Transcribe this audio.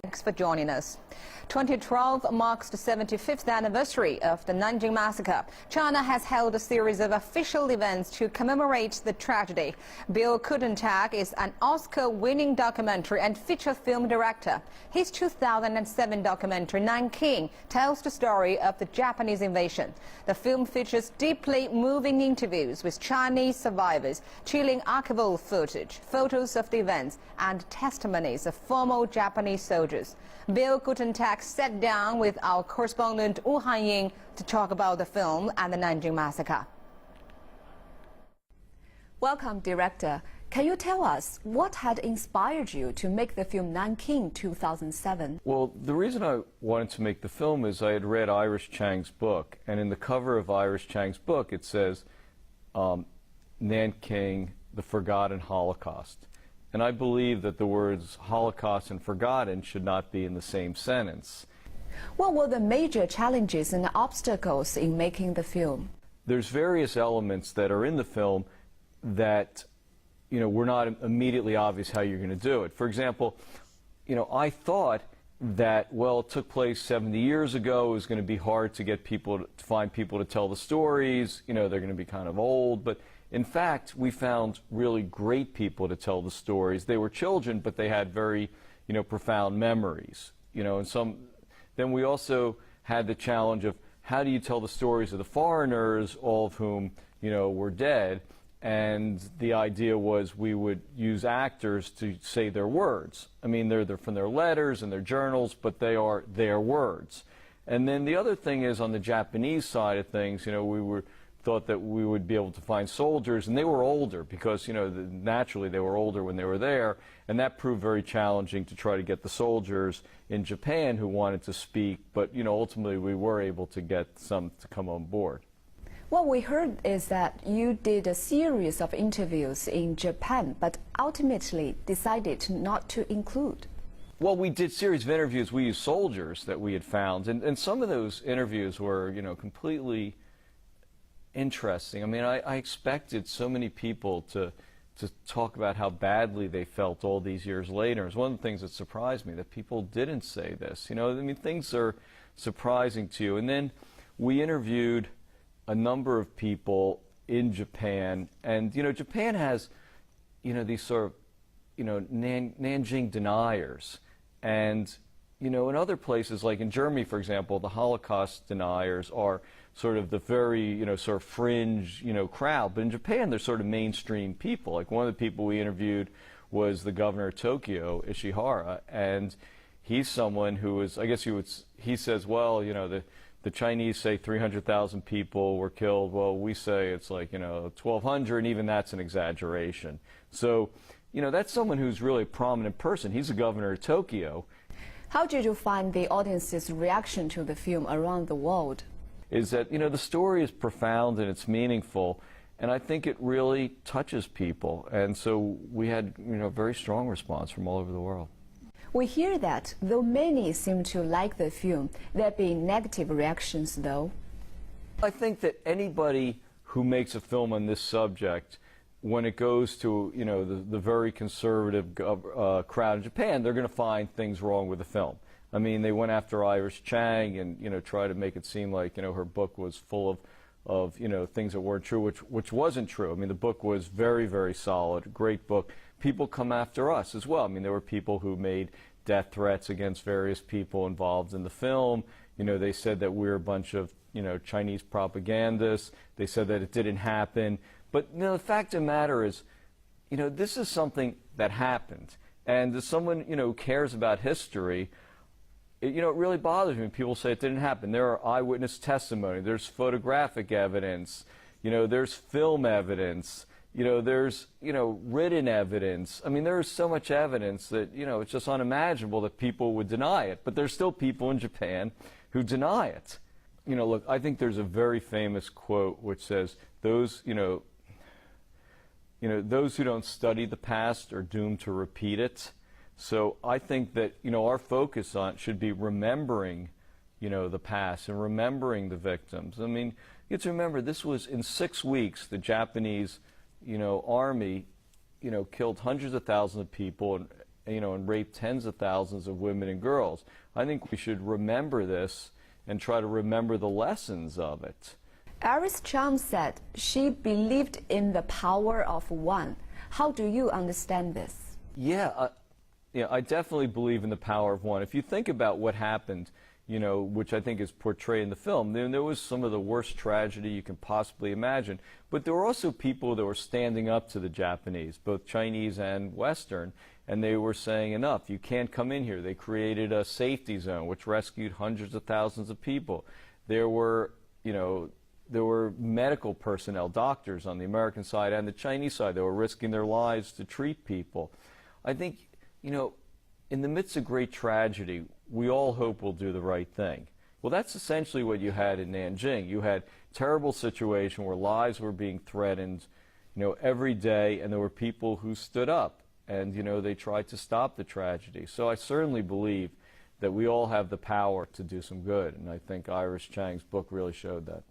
Thanks for joining us. 2012 marks the 75th anniversary of the Nanking Massacre. China has held a series of official events to commemorate the tragedy. Bill Guttentag is an Oscar-winning documentary and feature film director. His 2007 documentary, Nanking, tells the story of the Japanese invasion. The film features deeply moving interviews with Chinese survivors, chilling archival footage, photos of the events, and testimonies of former Japanese soldiers. Bill Guttentag sat down with our correspondent Wu Hanying to talk about the film and the Nanking Massacre. Welcome, director. Can you tell us what had inspired you to make the film Nanking 2007? Well, the reason I wanted to make the film is I had read Iris Chang's book, and in the cover of Iris Chang's book it says Nanking, the Forgotten Holocaust. And I believe that the words Holocaust and forgotten should not be in the same sentence. What were the major challenges and obstacles in making the film? There's various elements that are in the film that, were not immediately obvious how you're going to do it. For example, I thought that, well, it took place 70 years ago. It was going to be hard to get people to find people to tell the stories. They're going to be kind of old. But in fact, we found really great people to tell the stories. They were children, but they had very, profound memories. And then we also had the challenge of how do you tell the stories of the foreigners, all of whom, were dead. And the idea was we would use actors to say their words. I mean, they're from their letters and their journals, but they are their words. And then the other thing is on the Japanese side of things, we thought that we would be able to find soldiers, and they were older because, naturally they were older when they were there, and that proved very challenging to try to get the soldiers in Japan who wanted to speak, but, ultimately we were able to get some to come on board. What we heard is that you did a series of interviews in Japan, but ultimately decided not to include. Well, we did a series of interviews. We used soldiers that we had found, and some of those interviews were, completely interesting. I mean, I expected so many people to talk about how badly they felt all these years later. It was one of the things that surprised me, that people didn't say this. I mean, things are surprising to you. And then we interviewed a number of people in Japan, and Japan has these sort of Nanjing deniers, and in other places like in Germany, for example, the Holocaust deniers are sort of the very sort of fringe crowd, but in Japan they're sort of mainstream people. Like one of the people we interviewed was the governor of Tokyo, Ishihara, and he's someone who is, I guess he says, well, the Chinese say 300,000 people were killed. Well, we say it's like, 1,200, and even that's an exaggeration. So, that's someone who's really a prominent person. He's the governor of Tokyo. How did you find the audience's reaction to the film around the world? Is that, the story is profound and it's meaningful, and I think it really touches people. And so we had, a very strong response from all over the world. We hear that, though many seem to like the film, there have been negative reactions, though. I think that anybody who makes a film on this subject, when it goes to, the very conservative crowd in Japan, they're going to find things wrong with the film. I mean, they went after Iris Chang and, tried to make it seem like, her book was full of things that weren't true, which wasn't true. I mean, the book was very, very solid, great book. People come after us as well. I mean, there were people who made death threats against various people involved in the film. They said that we're a bunch of, Chinese propagandists. They said that it didn't happen. But, the fact of the matter is, this is something that happened. And as someone, who cares about history, it really bothers me when people say it didn't happen. There are eyewitness testimony. There's photographic evidence. There's film evidence. There's, written evidence. I mean, there is so much evidence that, it's just unimaginable that people would deny it. But there's still people in Japan who deny it. Look, I think there's a very famous quote which says, those who don't study the past are doomed to repeat it. So I think that, our focus on it should be remembering, the past and remembering the victims. I mean, you have to remember, this was in 6 weeks, the Japanese, army, killed hundreds of thousands of people, and raped tens of thousands of women and girls. I think we should remember this and try to remember the lessons of it. Iris Chang said she believed in the power of one. How do you understand this? Yeah, I definitely believe in the power of one. If you think about what happened, which I think is portrayed in the film, then there was some of the worst tragedy you can possibly imagine. But there were also people that were standing up to the Japanese, both Chinese and Western, and they were saying, enough, you can't come in here. They created a safety zone, which rescued hundreds of thousands of people. There were medical personnel, doctors on the American side and the Chinese side that were risking their lives to treat people. I think, in the midst of great tragedy, we all hope we'll do the right thing. Well, that's essentially what you had in Nanking. You had a terrible situation where lives were being threatened, every day, and there were people who stood up and, they tried to stop the tragedy. So I certainly believe that we all have the power to do some good, and I think Iris Chang's book really showed that.